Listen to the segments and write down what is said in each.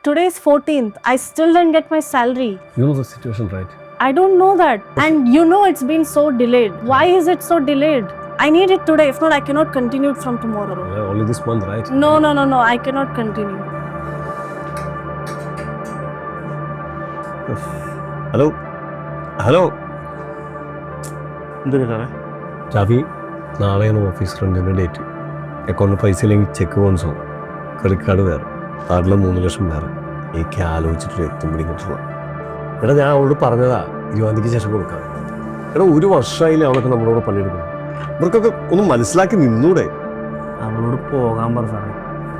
Today is 14th. I still didn't get my salary. You know the situation, right? I don't know that. And you know it's been so delayed. Why is it so delayed? I need it today. If not, I cannot continue it from tomorrow. Yeah, only this month, right? No. I cannot continue. Hello എന്തൊരു സാറേ? ഷാഫി, നാളെയാണ് office റെൻറ്റിൻ്റെ date. അക്കൗണ്ടിൽ പൈസ ഇല്ലെങ്കിൽ cheque bounce ആവും. Credit card വേറെ, കാർഡിൽ 3 ലക്ഷം വേറെ. എനിക്ക് ആലോചിച്ചിട്ട് എത്തും പിടി കിട്ടുക. എടാ, ഞാൻ അവളോട് പറഞ്ഞതാ 20 തീയതിക്ക് ശേഷം കൊടുക്കാം. എടാ, 1 വർഷമായില്ലേ അവളൊക്കെ നമ്മളോട് പണിയെടുക്കുന്നു. ഇവർക്കൊക്കെ ഒന്ന് മനസ്സിലാക്കി നിന്നൂടെ? അവളോട് പോകാൻ പറ സാറേ.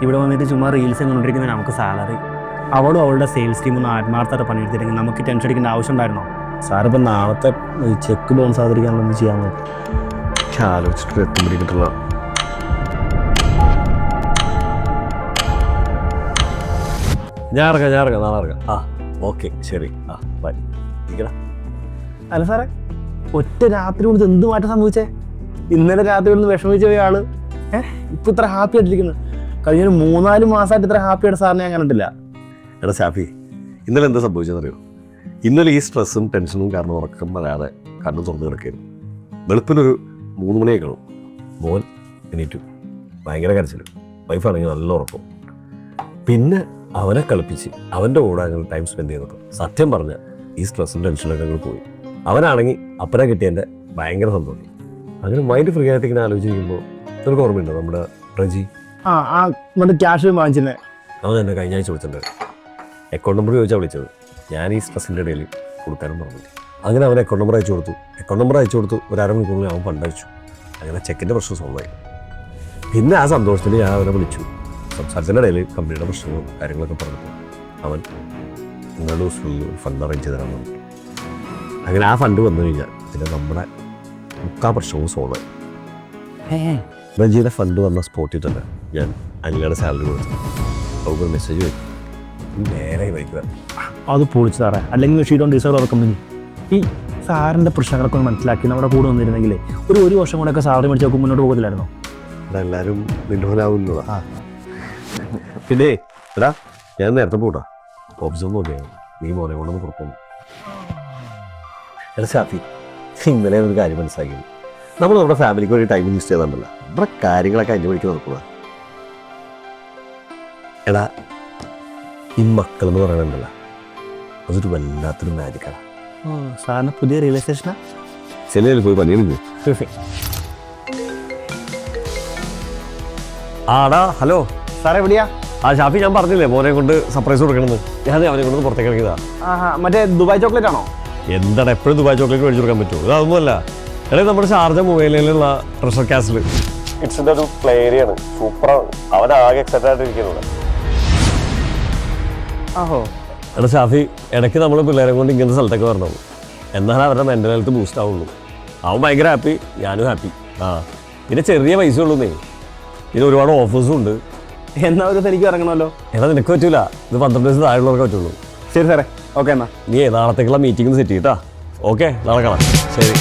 ഇവിടെ വന്നിട്ട് ചുമ്മാ റീൽസ് കണ്ടുകൊണ്ടിരിക്കുന്ന നമുക്ക് സാലറി. അവളും അവളുടെ സെയിൽസ് ടീം ഒന്ന് ആത്മാർത്ഥമായിട്ട് പണിയെടുത്തില്ലെങ്കിൽ നമുക്ക് ടെൻഷൻ അടിക്കേണ്ട ആവശ്യം ഉണ്ടായിരുന്നോ? സാറിപ്പോൾ നാളത്തെ ചെക്ക് ബൗൺസ് ആതിരിക്കാനൊന്നും ചെയ്യാൻ പറ്റും. ആലോചിച്ചിട്ട് എത്തും പിടി കിട്ടുക. ഞാൻ ഇറങ്ങാം, നാളെ ഇറങ്ങാം. ഓക്കെ, ശരി. ബൈ. ഇരിക്കടാ. അല്ല സാറേ, ഒറ്റ രാത്രി കൊണ്ട് എന്ത് മാറ്റം സംഭവിച്ചേ? ഇന്നലെ രാത്രി കൊണ്ട് വിഷമിച്ച പോയ ആള് ഇപ്പം ഇത്ര ഹാപ്പി ആയിട്ടിരിക്കുന്നു. കഴിഞ്ഞൊരു 3-4 മാസമായിട്ട് ഇത്ര ഹാപ്പി ആയിട്ട് സാറിനെ ഞാൻ കണ്ടിട്ടില്ല. എടാ ഷാഫി, ഇന്നലെ എന്താ സംഭവിച്ചതെന്നറിയോ? ഇന്നലെ ഈ സ്ട്രെസ്സും ടെൻഷനും കാരണം ഉറക്കം വരാതെ കണ്ണു തുറന്ന് കിടക്കായിരുന്നു. വെളുപ്പിനൊരു 3 മണിയൊക്കെ കാണും. മോൻ എണീറ്റു, ഭയങ്കര കരച്ചിലും. വൈഫാണെങ്കിൽ നല്ല ഉറക്കം. പിന്നെ അവനെ കളിപ്പിച്ച് അവൻ്റെ കൂടെ ഞങ്ങൾ ടൈം സ്പെൻഡ് ചെയ്തപ്പോൾ സത്യം പറഞ്ഞ ഈ സ്ട്രെസ്സും ടെൻഷനൊക്കെ ഞങ്ങൾ പോയി. അവനാണെങ്കിൽ അപ്പനെ കിട്ടിയതിൻ്റെ ഭയങ്കര സന്തോഷം. അങ്ങനെ മൈൻഡ് ഫ്രീ ആയിട്ട് ഇങ്ങനെ ആലോചിക്കുമ്പോൾ നിനക്ക് ഓർമ്മയുണ്ടോ നമ്മുടെ റജി? മറ്റേ ക്യാഷ് വാങ്ങിച്ചിരുന്നേ. അവൻ എന്നെ കഴിഞ്ഞ ആഴ്ച വിളിച്ചിട്ടുണ്ട്. അക്കൗണ്ട് നമ്പർ ചോദിച്ചാൽ വിളിച്ചത്. ഞാൻ ഈ സ്ട്രെസ്സിൻ്റെ ഇടയിൽ കൊടുക്കാനും പറഞ്ഞു. അങ്ങനെ അവൻ അക്കൗണ്ട് നമ്പർ അയച്ചു കൊടുത്തു. ഒരു അരമണിക്കൂറിൽ അവൻ ഫണ്ട് അയച്ചു. അങ്ങനെ ചെക്കിൻ്റെ പ്രശ്നം സോൾവ് ആയി. പിന്നെ ആ സന്തോഷത്തിൽ ഞാൻ അവനെ വിളിച്ചു. സംസാരത്തിൻ്റെ ഇടയിൽ കമ്പനിയുടെ പ്രശ്നങ്ങളും കാര്യങ്ങളൊക്കെ പറഞ്ഞപ്പോൾ അവൻ നിങ്ങളുടെ ദിവസങ്ങളിൽ ഫണ്ട് അറേഞ്ച് ചെയ്ത് തരാൻ പറഞ്ഞു. അങ്ങനെ ആ ഫണ്ട് വന്നു കഴിഞ്ഞാൽ പിന്നെ നമ്മുടെ 3/4 പ്രശ്നവും സോൾവ് ആയി. റജിയുടെ ഫണ്ട് വന്ന സ്പോട്ടിൽ തന്നെ ഞാൻ അനിലയുടെ സാലറി കൊടുത്തു. അവർക്ക് മെസ്സേജ് വരും, നേരെ വയ്ക്കുക. അത് പൊളിച്ചു സാറേ. അല്ലെങ്കിൽ she don't deserve our company. ഈ സാറിൻ്റെ പ്രശ്നങ്ങളൊക്കെ ഒന്ന് മനസ്സിലാക്കി നമ്മുടെ കൂടെ വന്നിരുന്നെങ്കിൽ ഒരു വർഷം കൂടെയൊക്കെ സാലറി മേടിച്ച് നോക്കും മുന്നോട്ട് പോകത്തില്ലായിരുന്നോ? എടാ, എല്ലാവരും നിന്നോനാവില്ലോ. പിന്നെ എടാ, ഞാൻ നേരത്തെ പോട്ടാ. ഓഫീസൊന്നും നോക്കിയാൽ നീ മോനെ കൊണ്ടൊന്ന് പുറത്തൊന്നു. എടാ ഷാഫി, ഇന്നലെ ഒരു കാര്യം മനസ്സിലാക്കി. നമ്മൾ നമ്മുടെ ഫാമിലിക്ക് വേണ്ടി ടൈം ഇൻവെസ്റ്റ് ചെയ്തിട്ടുണ്ടല്ലോ. നമ്മുടെ കാര്യങ്ങളൊക്കെ അതിൻ്റെ വഴിക്ക് നടക്കുക. എടാ, ഈ മക്കളെന്ന് പറയണുണ്ടല്ലോ, അതൊരു വല്ലാത്തൊരു മാജിക്കാണ്. സാറിന് പുതിയ റിയലൈസേഷനാ? ചെന്നൈയിൽ പോയി പണിയുന്നു. ആടാ, ഹലോ സാറേ, എവിടെയാ? ഷാഫി, ഞാൻ പറഞ്ഞില്ലേ മോനെ കൊണ്ട് സർപ്രൈസ് കൊടുക്കണമെന്ന്. ഞാൻ അവനെ കൊണ്ട് പുറത്തേക്ക് ഇറങ്ങിയതാ. മറ്റേ ദുബായ് ചോക്ലേറ്റ് ആണോ? എന്താണ് എപ്പോഴും ദുബായ് ചോക്ലേറ്റ് മേടിച്ചു കൊടുക്കാൻ പറ്റുമോ? ഇതൊന്നുമല്ല. എടേ, നമ്മുടെ ഷാർജ മൊബൈലിലുള്ള ട്രഷർ കാസിൽ കിഡ്സിൻ്റെ ഒരു പ്ലേ ഏരിയ ആണ്. സൂപ്പറാണ്. അവനാകെ എക്സൈറ്റഡ് ആയിട്ടിരിക്കുന്നത്. എടാ ഷാഫി, ഇടയ്ക്ക് നമ്മൾ പിള്ളേരെ കൊണ്ട് ഇങ്ങനത്തെ സ്ഥലത്തൊക്കെ വരണം. എന്നാലും അവരുടെ മെൻ്റൽ ഹെൽത്ത് ബൂസ്റ്റ് ആവുള്ളൂ. അവൻ ഭയങ്കര ഹാപ്പി, ഞാനും ഹാപ്പി. പിന്നെ ചെറിയ പൈസ ഉള്ളൂന്നേ. പിന്നെ ഒരുപാട് ഓഫേഴ്സും ഉണ്ട്. എന്നാ ഒരു തനിക്ക് ഇറങ്ങണമല്ലോ. എന്നാൽ നിനക്ക് പറ്റൂല. ഇത് 12 വയസ്സ് താഴെയുള്ളവർക്ക് പറ്റുള്ളൂ. ശരി സാറേ, ഓക്കെ. എന്നാ നീ നാളത്തേക്കുള്ള മീറ്റിംഗ് സെറ്റ് ചെയ്യട്ടാ. ഓക്കെ, നാളെ കാണാം. ശരി.